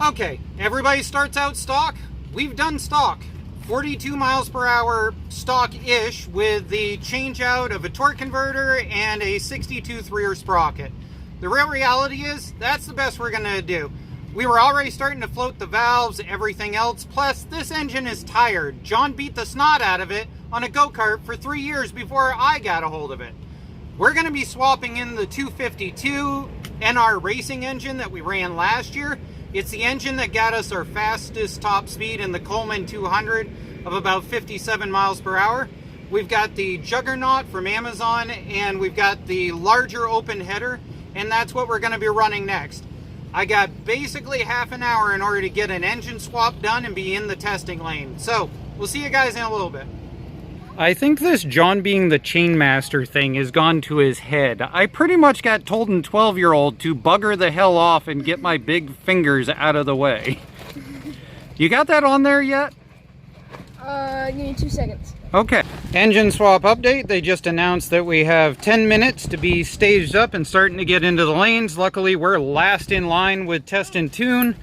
Okay, everybody starts out stock. We've done stock. 42 miles per hour stock-ish with the change out of a torque converter and a 62-3 sprocket. The real reality is that's the best we're gonna do. We were already starting to float the valves, everything else, plus this engine is tired. John beat the snot out of it on a go-kart for 3 years before I got a hold of it. We're gonna be swapping in the 252 NR racing engine that we ran last year. It's the engine that got us our fastest top speed in the Coleman 200 of about 57 miles per hour. We've got the Juggernaut from Amazon, and we've got the larger open header, and that's what we're going to be running next. I got basically half an hour in order to get an engine swap done and be in the testing lane. So we'll see you guys in a little bit. I think this John being the chainmaster thing has gone to his head. I pretty much got told in 12-year-old to bugger the hell off and get my big fingers out of the way. You got that on there yet? Give me 2 seconds. Okay. Engine swap update. They just announced that we have 10 minutes to be staged up and starting to get into the lanes. Luckily, we're last in line with test and tune.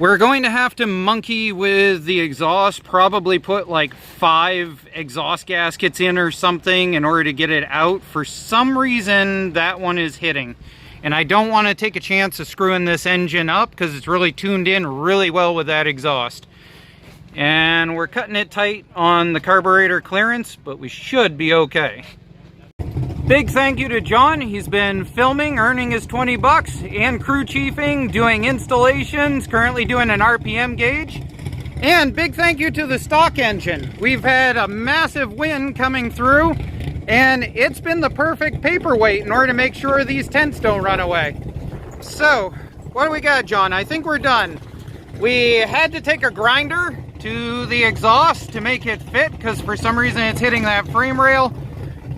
We're going to have to monkey with the exhaust, probably put like 5 exhaust gaskets in or something in order to get it out. For some reason, that one is hitting. And I don't want to take a chance of screwing this engine up because it's really tuned in really well with that exhaust. And we're cutting it tight on the carburetor clearance, but we should be okay. Big thank you to John. He's been filming, earning his 20 bucks, and crew chiefing, doing installations, currently doing an RPM gauge. And big thank you to the stock engine. We've had a massive wind coming through, and it's been the perfect paperweight in order to make sure these tents don't run away. So, what do we got, John? I think we're done. We had to take a grinder to the exhaust to make it fit because for some reason it's hitting that frame rail.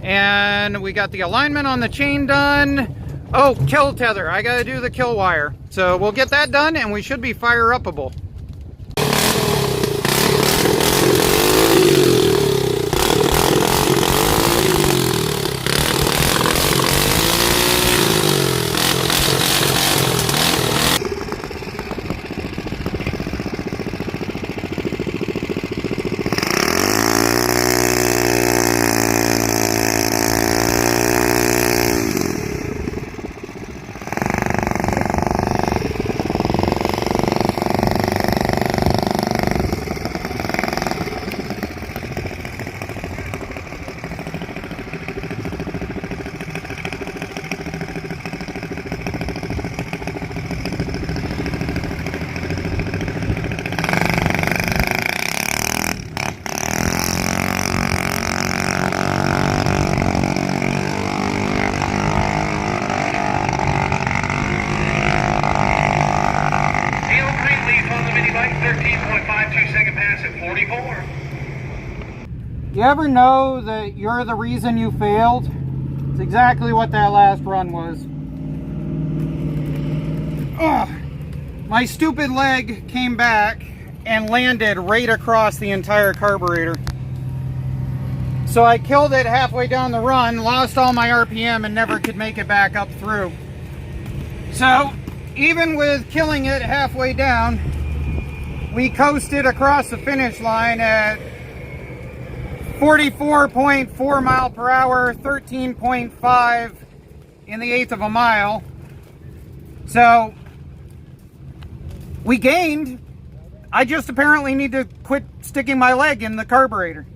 And we got the alignment on the chain done. Oh, kill tether. I got to do the kill wire. So we'll get that done and we should be fire upable. You ever know that you're the reason you failed? It's exactly what that last run was. Ugh. My stupid leg came back and landed right across the entire carburetor. So I killed it halfway down the run, lost all my RPM, and never could make it back up through. So, even with killing it halfway down, we coasted across the finish line at 44.4 mile per hour, 13.5 in the 1/8 of a mile. So we gained. I just apparently need to quit sticking my leg in the carburetor.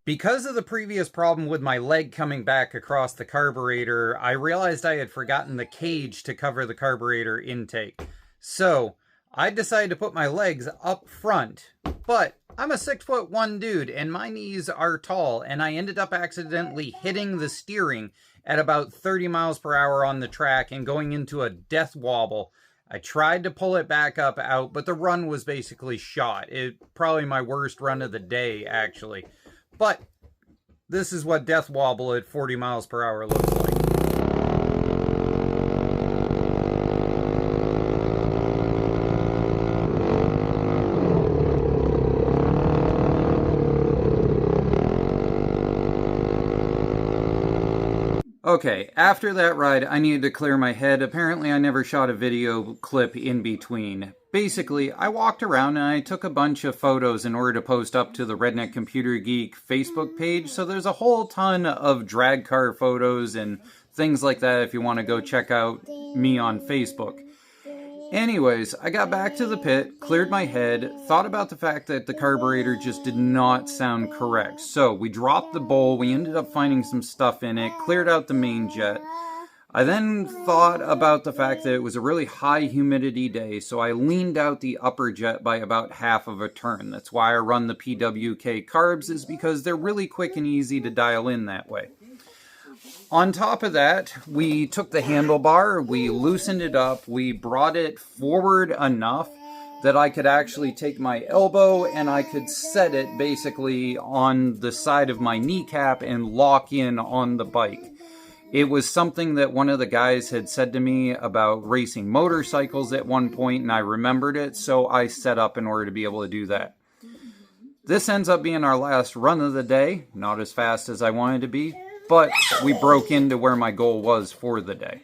Because of the previous problem with my leg coming back across the carburetor, I realized I had forgotten the cage to cover the carburetor intake. So I decided to put my legs up front, but I'm a 6'1" dude and my knees are tall, and I ended up accidentally hitting the steering at about 30 miles per hour on the track and going into a death wobble. I tried to pull it back up out, but the run was basically shot. Probably my worst run of the day, actually. But this is what death wobble at 40 miles per hour looks like. Okay, after that ride, I needed to clear my head. Apparently, I never shot a video clip in between. Basically, I walked around and I took a bunch of photos in order to post up to the Redneck Computer Geek Facebook page. So there's a whole ton of drag car photos and things like that if you want to go check out me on Facebook. Anyways, I got back to the pit, cleared my head, thought about the fact that the carburetor just did not sound correct. So we dropped the bowl, we ended up finding some stuff in it, cleared out the main jet. I then thought about the fact that it was a really high humidity day, so I leaned out the upper jet by about half of a turn. That's why I run the PWK carbs, is because they're really quick and easy to dial in that way. On top of that, we took the handlebar, we loosened it up, we brought it forward enough that I could actually take my elbow and I could set it basically on the side of my kneecap and lock in on the bike. It was something that one of the guys had said to me about racing motorcycles at one point, and I remembered it, so I set up in order to be able to do that. This ends up being our last run of the day, not as fast as I wanted to be, but we broke into where my goal was for the day.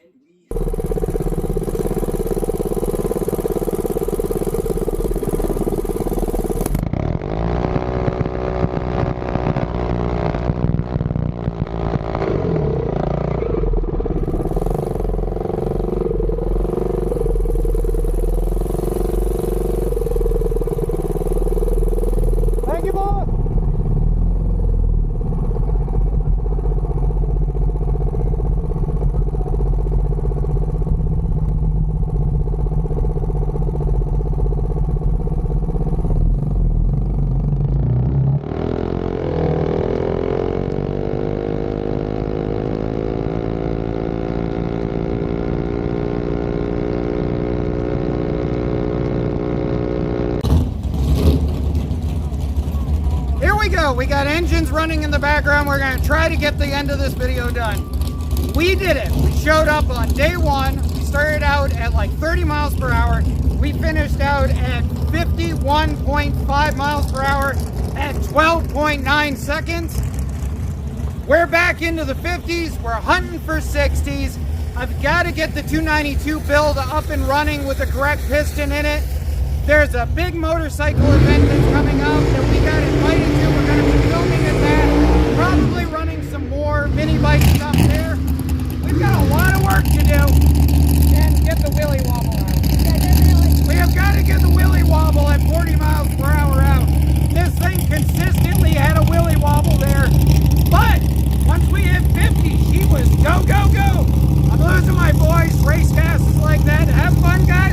We got engines running in the background. We're going to try to get the end of this video done. We did it. We showed up on day one. We started out at like 30 miles per hour. We finished out at 51.5 miles per hour at 12.9 seconds. We're back into the 50s. We're hunting for 60s. I've got to get the 292 build up and running with the correct piston in it. There's a big motorcycle event that's coming up that we got invited to. We're going to be filming at that. Probably running some more mini bike stuff there. We've got a lot of work to do and get the wheelie wobble out. We have got to get the wheelie wobble at 40 miles per hour out. This thing consistently had a wheelie wobble there. But once we hit 50, she was go, go, go. I'm losing my voice. Race gas is like that. Have fun, guys.